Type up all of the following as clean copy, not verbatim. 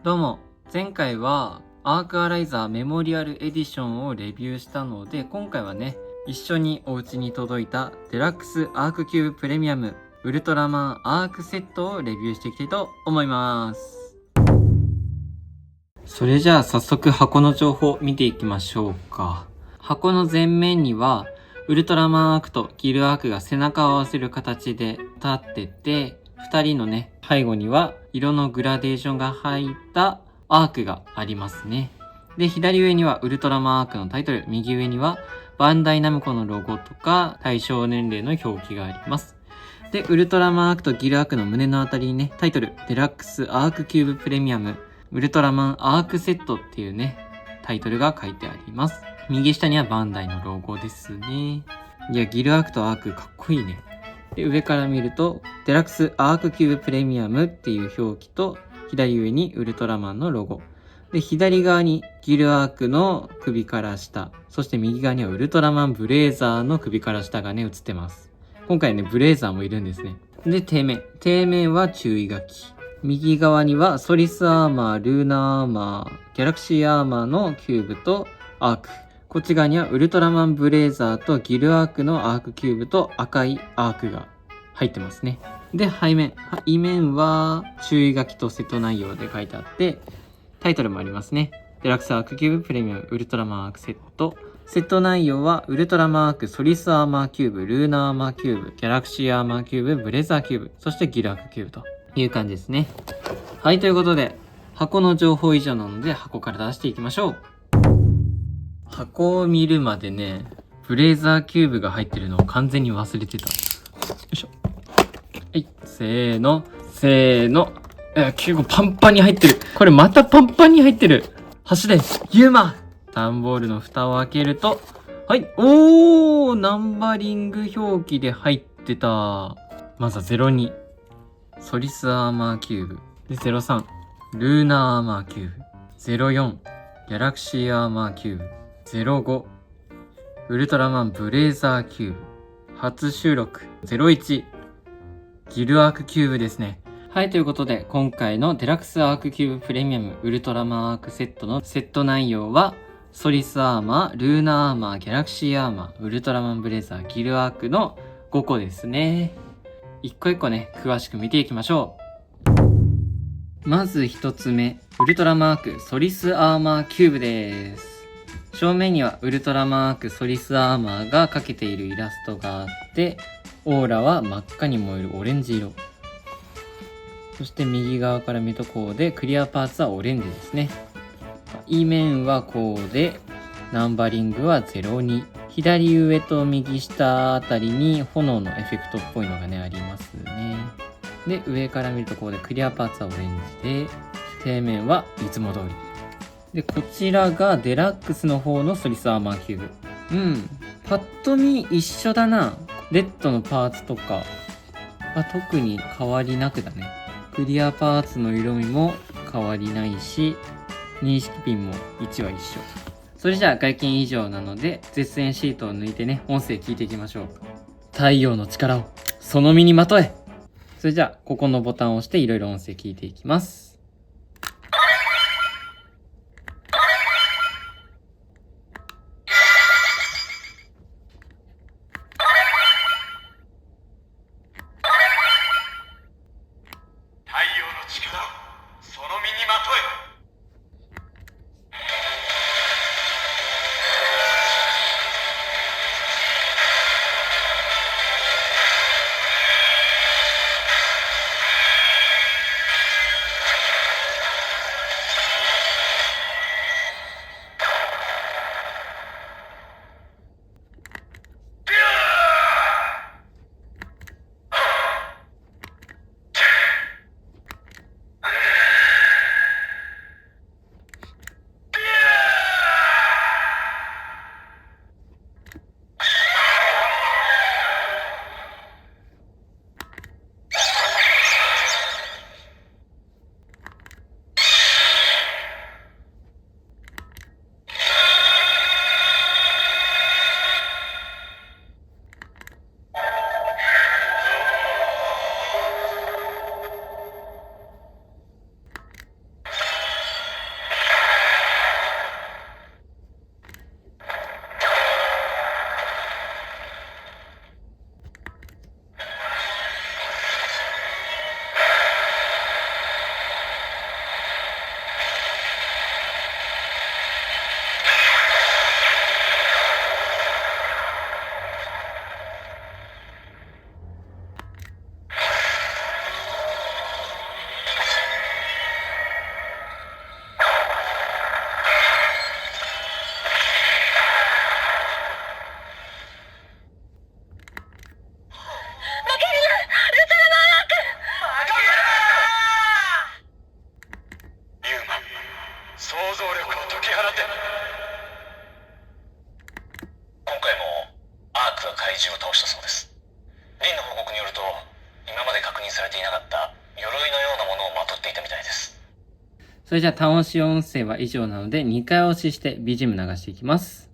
どうも、前回はアークアライザーメモリアルエディションをレビューしたので、今回はね、一緒にお家に届いたデラックスアークキューブプレミアムウルトラマンアークセットをレビューしていきたいと思います。それじゃあ早速箱の情報を見ていきましょうか。箱の前面にはウルトラマンアークとギルアークが背中を合わせる形で立ってて、2人のね、背後には色のグラデーションが入ったアークがありますね。で、左上にはウルトラマンアークのタイトル、右上にはバンダイナムコのロゴとか対象年齢の表記があります。で、ウルトラマンアークとギルアークの胸のあたりにね、タイトル、デラックスアークキューブプレミアムウルトラマンアークセットっていうね、タイトルが書いてあります。右下にはバンダイのロゴですね。いや、ギルアークとアークかっこいいね。で、上から見ると、デラックスアークキューブプレミアムっていう表記と、左上にウルトラマンのロゴ。で、左側にギルアークの首から下。そして右側にはウルトラマンブレーザーの首から下がね、映ってます。今回ね、ブレーザーもいるんですね。で、底面は注意書き。右側にはソリスアーマー、ルーナーアーマー、ギャラクシーアーマーのキューブとアーク。こっち側にはウルトラマンブレーザーとギルアークのアークキューブと赤いアークが入ってますね。で、背面は注意書きとセット内容で書いてあって、タイトルもありますね。デラックスアークキューブプレミアムウルトラマンアークセット。セット内容はウルトラマンアーク、ソリスアーマーキューブ、ルーナーアーマーキューブ、ギャラクシーアーマーキューブ、ブレーザーキューブ、そしてギルアークキューブという感じですね。はい、ということで、箱の情報以上なので箱から出していきましょう。箱を見るまでね、ブレーザーキューブが入ってるのを完全に忘れてた。よいしょ。はい、せーの。キューブパンパンに入ってる。これまたパンパンに入ってる。走れ、ユーマ。段ボールの蓋を開けると、はい、ナンバリング表記で入ってた。まずは02。ソリスアーマーキューブ。で、03。ルーナーアーマーキューブ。04。ギャラクシーアーマーキューブ。05。ウルトラマンブレーザーキューブ。初収録。01。ギルアークキューブですね。はい、ということで、今回のデラックスアークキューブプレミアムウルトラマンアークセットのセット内容は、ソリスアーマー、ルーナーアーマー、ギャラクシーアーマー、ウルトラマンブレーザー、ギルアークの5個ですね。一個一個ね、詳しく見ていきましょう。まず一つ目、ウルトラマンアークソリスアーマーキューブです。正面にはウルトラマンアークソリスアーマーがかけているイラストがあって、オーラは真っ赤に燃えるオレンジ色。そして右側から見るとこうで、クリアパーツはオレンジですね。E 面はこうで、ナンバリングは02。左上と右下あたりに炎のエフェクトっぽいのがね、ありますね。で、上から見るとこうで、クリアパーツはオレンジで、底面はいつも通り。で、こちらがデラックスの方のソリスアーマーキューブ。パッと見一緒だな。レッドのパーツとかは特に変わりなくだね。クリアパーツの色味も変わりないし、認識ピンも位置は一緒。それじゃあ外見以上なので、絶縁シートを抜いてね、音声聞いていきましょう。太陽の力をその身にまとえ。それじゃあ、ここのボタンを押していろいろ音声聞いていきます。太陽の力をその身にまとえ。想像力を解き放て。今回もアークが怪獣を倒したそうです。リンの報告によると、今まで確認されていなかった鎧のようなものをまとっていたみたいです。それじゃあ倒し音声は以上なので2回押しして BGM 流していきます。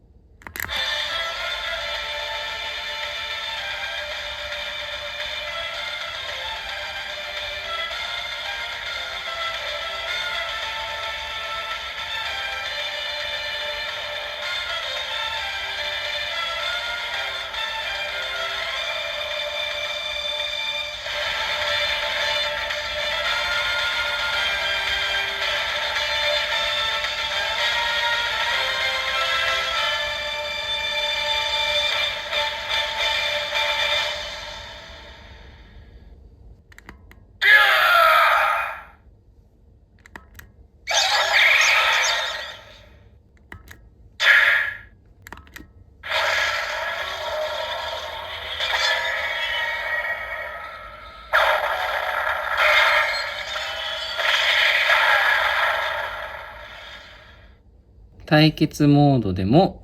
対決モードでも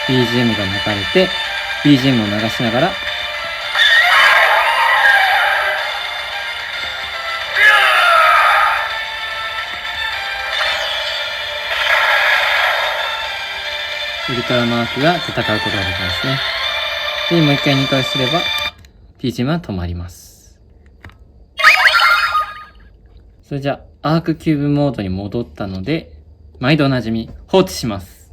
BGM が流れて BGM を流しながらウルトラマークが戦うことができますね。で、もう一回2回すれば BGM は止まります。それじゃあアークキューブモードに戻ったので毎度おなじみ放置します。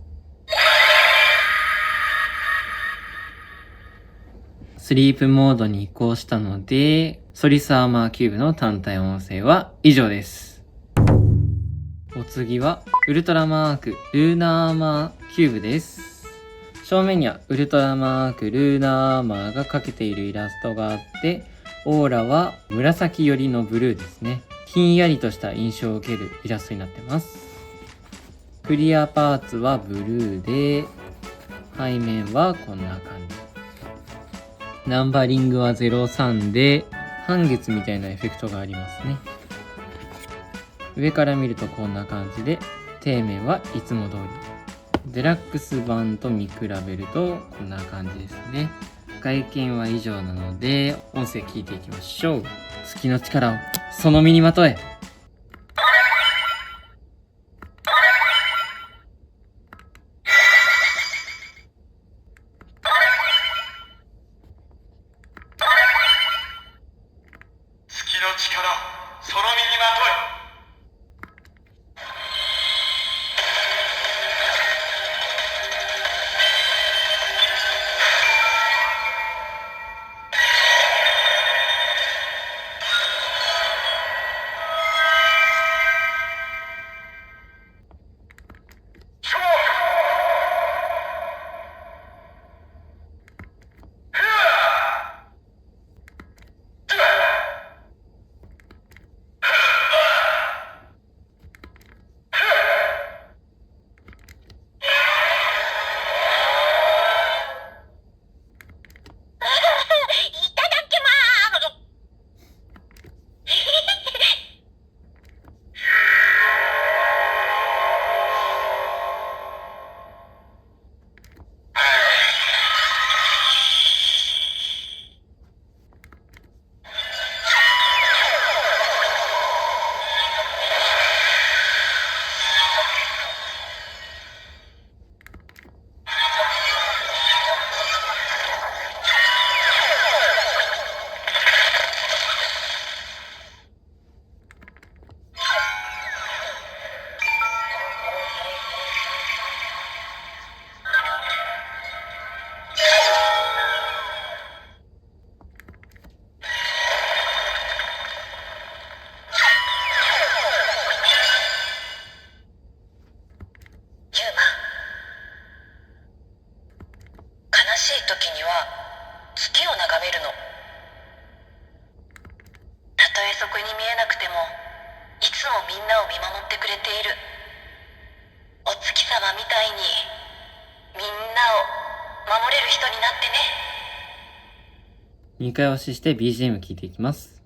スリープモードに移行したのでソリスアーマーキューブの単体音声は以上です。お次はウルトラマークルーナーアーマーキューブです。正面にはウルトラマークルーナーアーマーがかけているイラストがあってオーラは紫寄りのブルーですね。ひんやりとした印象を受けるイラストになってます。クリアパーツはブルーで背面はこんな感じ。ナンバリングは03で半月みたいなエフェクトがありますね。上から見るとこんな感じで底面はいつも通り。デラックス版と見比べるとこんな感じですね。外見は以上なので音声聞いていきましょう。月の力をその身にまとえ。月の力をその身にまとえ。時には月を眺めるの。たとえそこに見えなくてもいつもみんなを見守ってくれている。お月様みたいにみんなを守れる人になってね。2回押しして BGM 聴いていきます。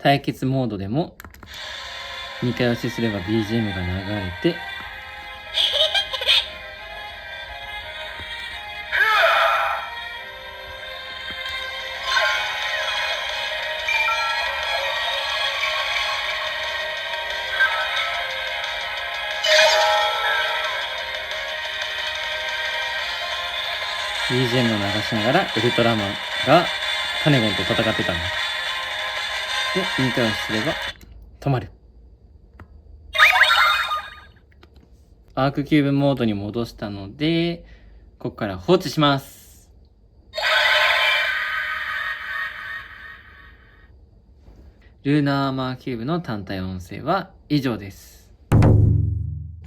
対決モードでも2回押しすれば BGM が流れて、BGM を流しながらウルトラマンがカネゴンと戦ってたんだ。で、2回押しすれば止まる。アークキューブモードに戻したので、ここから放置します。ルーナーアーマーキューブの単体音声は以上です。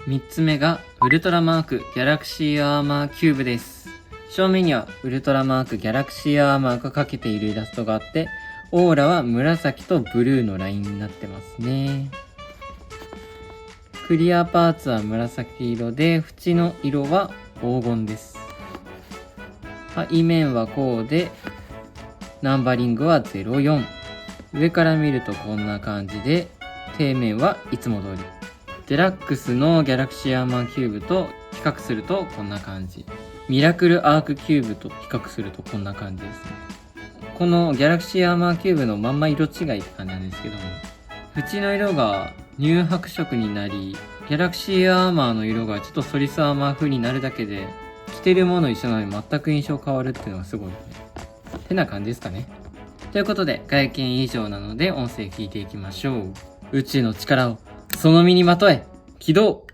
3つ目がウルトラマークギャラクシーアーマーキューブです。正面にはウルトラマークギャラクシーアーマーがかけているイラストがあって、オーラは紫とブルーのラインになってますね。クリアパーツは紫色で、縁の色は黄金です。背面はこうで、ナンバリングは04。上から見るとこんな感じで、底面はいつも通り。デラックスのギャラクシーアーマーキューブと比較するとこんな感じ。ミラクルアークキューブと比較するとこんな感じですね。このギャラクシーアーマーキューブのまんま色違いって感じなんですけども、縁の色が乳白色になり、ギャラクシーアーマーの色がちょっとソリスアーマー風になるだけで、着てるもの一緒なのに全く印象変わるっていうのがすごいね。てな感じですかね。ということで、外見以上なので音声聞いていきましょう。宇宙の力をその身にまとえ、起動。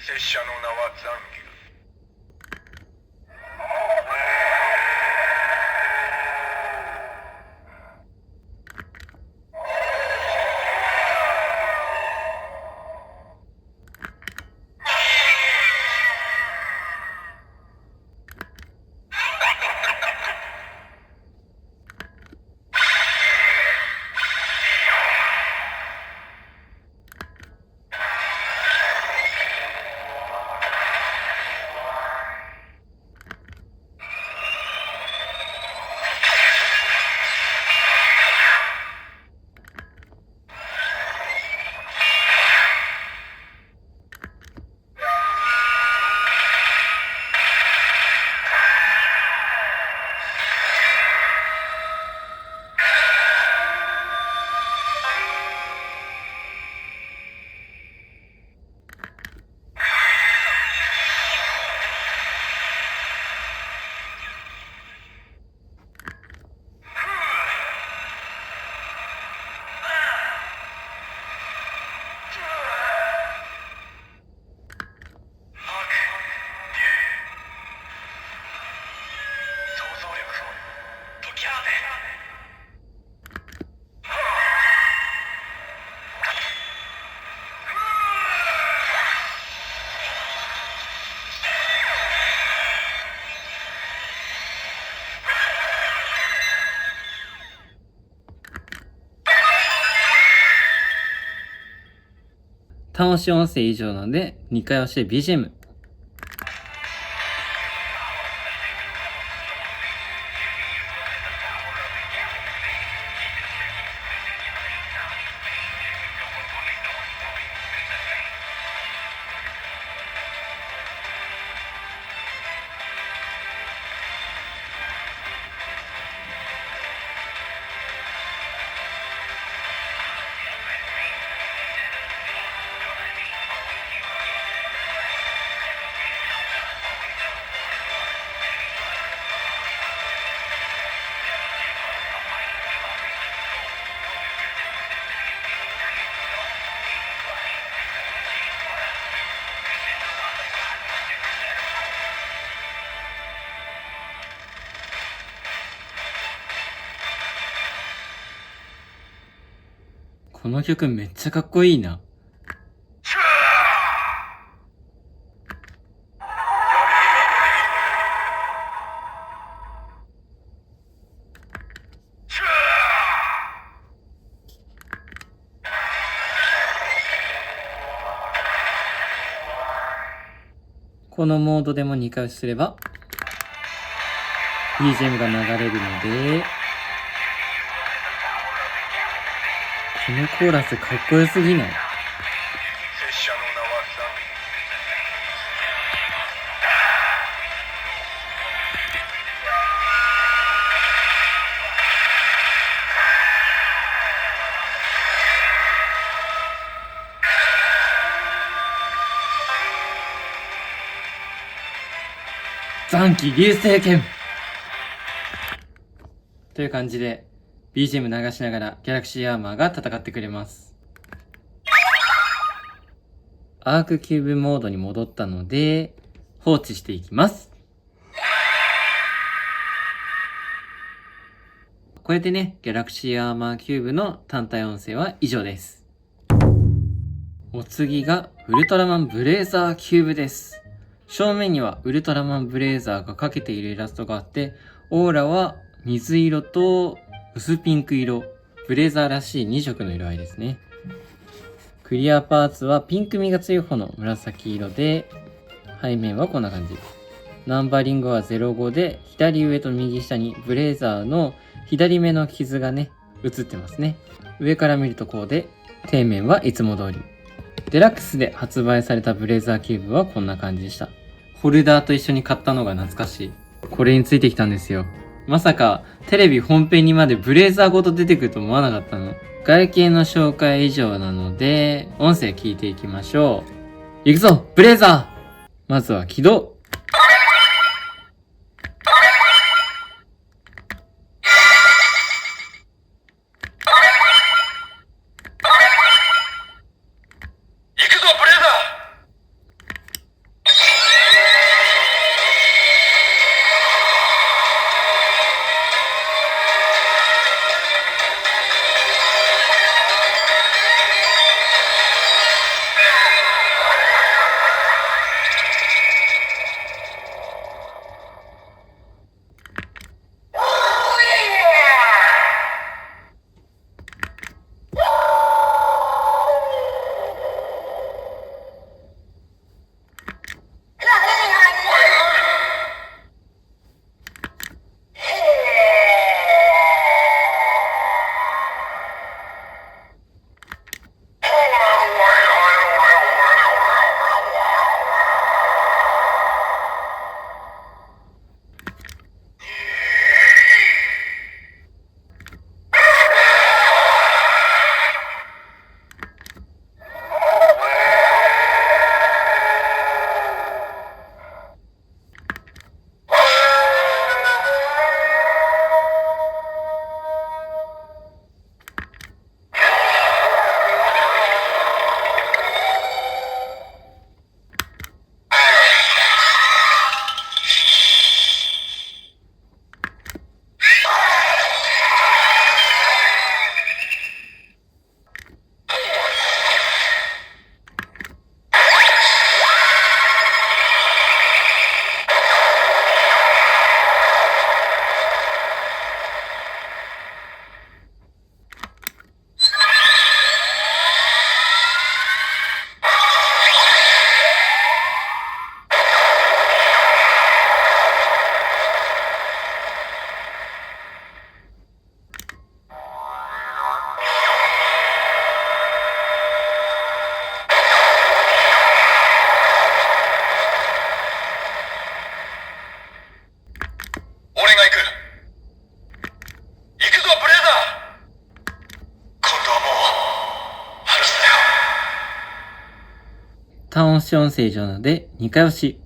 拙者の名はザンギル。単押し音声以上なので、2回押して BGM。この曲めっちゃかっこいいな。このモードでも2回押しすれば BGM が流れるので、このコーラスかっこよすぎない？拙者の名はザン残機流星剣という感じで BGM 流しながらギャラクシーアーマーが戦ってくれます。アークキューブモードに戻ったので放置していきます。これでね、ギャラクシーアーマーキューブの単体音声は以上です。お次がウルトラマンブレイザーキューブです。正面にはウルトラマンブレイザーがかけているイラストがあって、オーラは水色と薄ピンク色、ブレイザーらしい2色の色合いですね。クリアパーツはピンク味が強い方の紫色で、背面はこんな感じ。ナンバリングは05で、左上と右下にブレイザーの左目の傷がね、映ってますね。上から見るとこうで、底面はいつも通り。デラックスで発売されたブレイザーキューブはこんな感じでした。ホルダーと一緒に買ったのが懐かしい。これについてきたんですよ。まさかテレビ本編にまでブレイザーごと出てくると思わなかったの。外見の紹介以上なので、音声聞いていきましょう。行くぞブレイザー！まずは起動。単押し音声以上なので2回押し。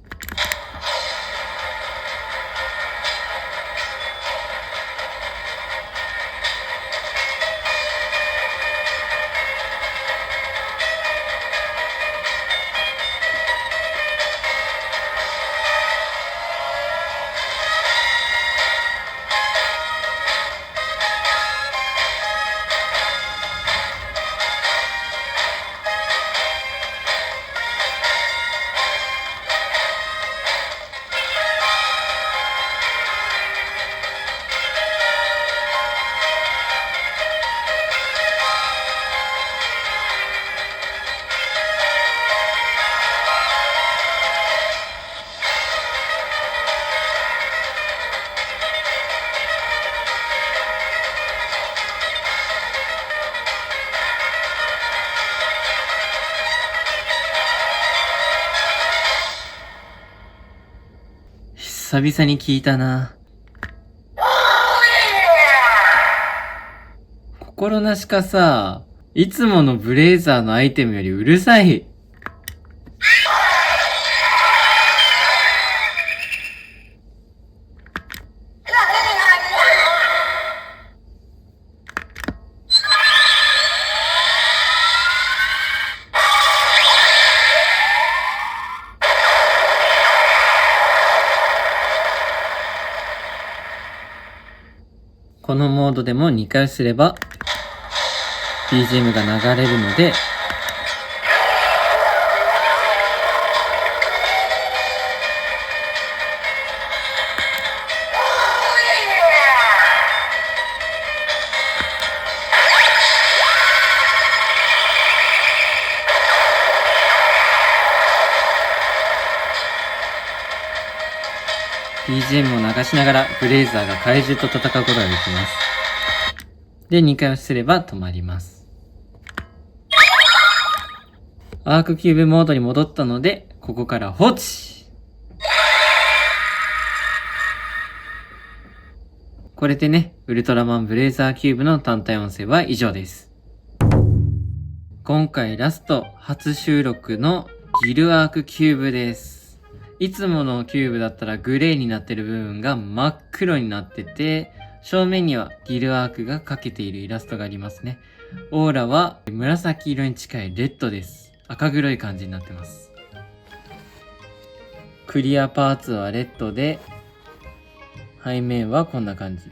久々に聞いたな。心なしかさ、いつものブレイザーのアイテムよりうるさい。このモードでも2回すれば BGM が流れるので、BGM を流しながらブレイザーが怪獣と戦うことができます。で、2回押すれば止まります。アークキューブモードに戻ったので、ここから放置。これでね、ウルトラマンブレイザーキューブの単体音声は以上です。今回ラスト初収録のギルアークキューブです。いつものキューブだったらグレーになってる部分が真っ黒になってて、正面にはギルアークがかけているイラストがありますね。オーラは紫色に近いレッドです。赤黒い感じになってます。クリアパーツはレッドで、背面はこんな感じ。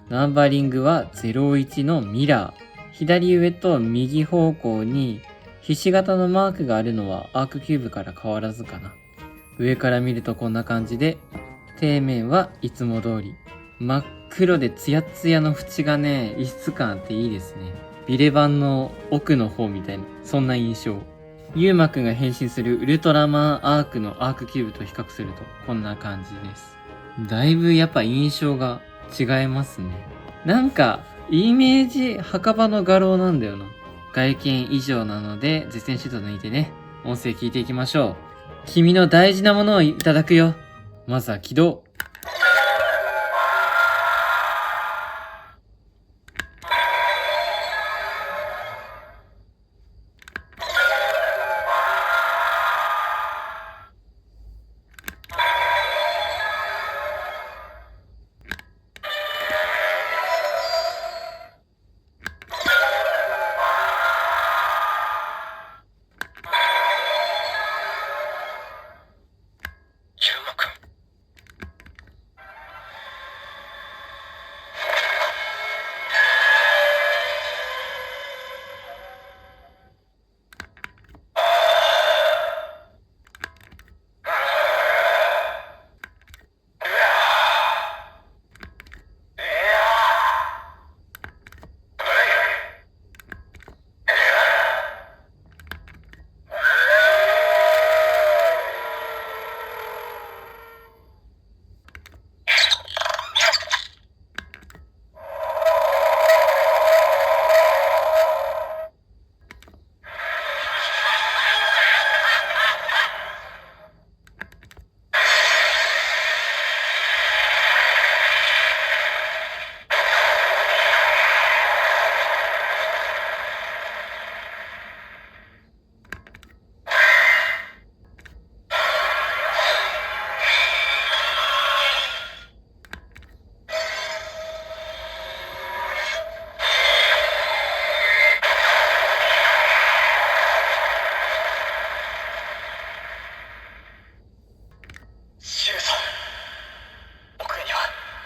ナンバリングは01のミラー。左上と右方向にひし形のマークがあるのはアークキューブから変わらずかな。上から見るとこんな感じで、底面はいつも通り真っ黒でツヤツヤの縁がね、異質感あっていいですね。ビレバンの奥の方みたいな、そんな印象。ユーマくんが変身するウルトラマンアークのアークキューブと比較するとこんな感じです。だいぶやっぱ印象が違いますね。なんかイメージ墓場の画廊なんだよな。外見以上なので絶縁シート抜いてね、音声聞いていきましょう。君の大事なものをいただくよ。まずは起動。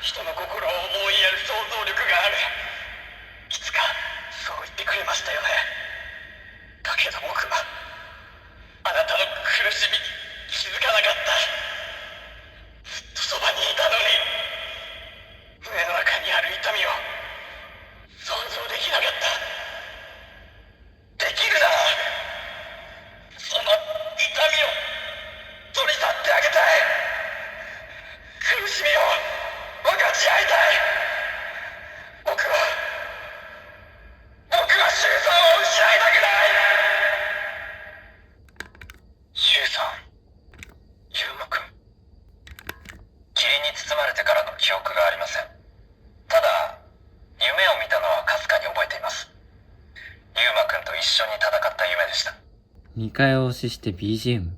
人の心を思いやる想像力がある。いつかそう言ってくれましたよね。だけど僕はあなたの苦しみに気づかなかった。ずっとそばにいたのに、胸の中にある痛みを想像できなかった。できるならその痛みを取り去ってあげたい。苦しみを分かち合いたい。僕はシュウさんを失2回押しして BGM。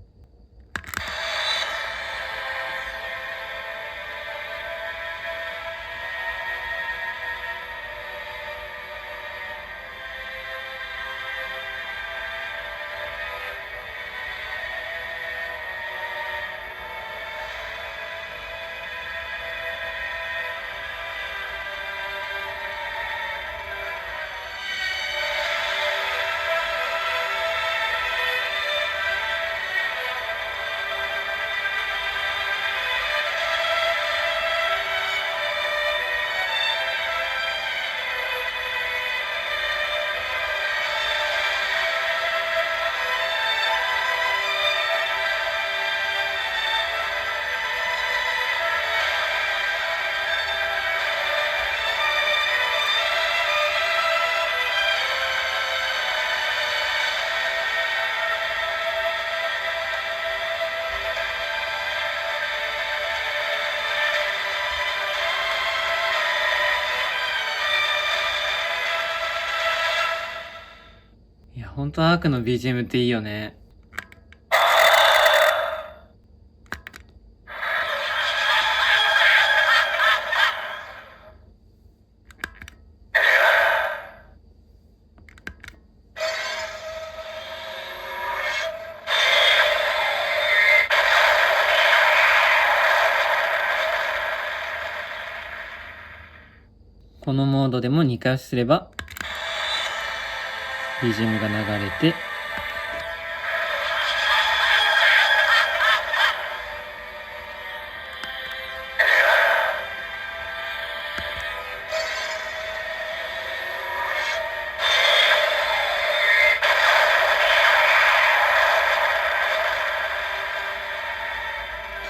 いや、ほんとアークの BGM っていいよね。このモードでも2回押しすれば BGM が流れて、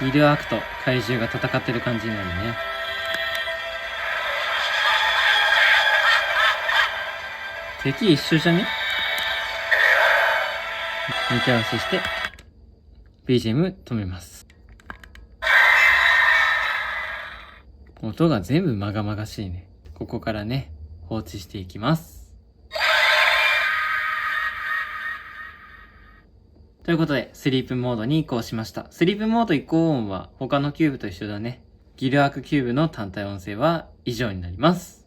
ギルアークと怪獣が戦ってる感じになるね。敵一緒じゃね？2回押しして BGM 止めます。音が全部まがまがしいね。ここからね、放置していきます。ということで、スリープモードに移行しました。スリープモード移行音は他のキューブと一緒だね。ギルアークキューブの単体音声は以上になります。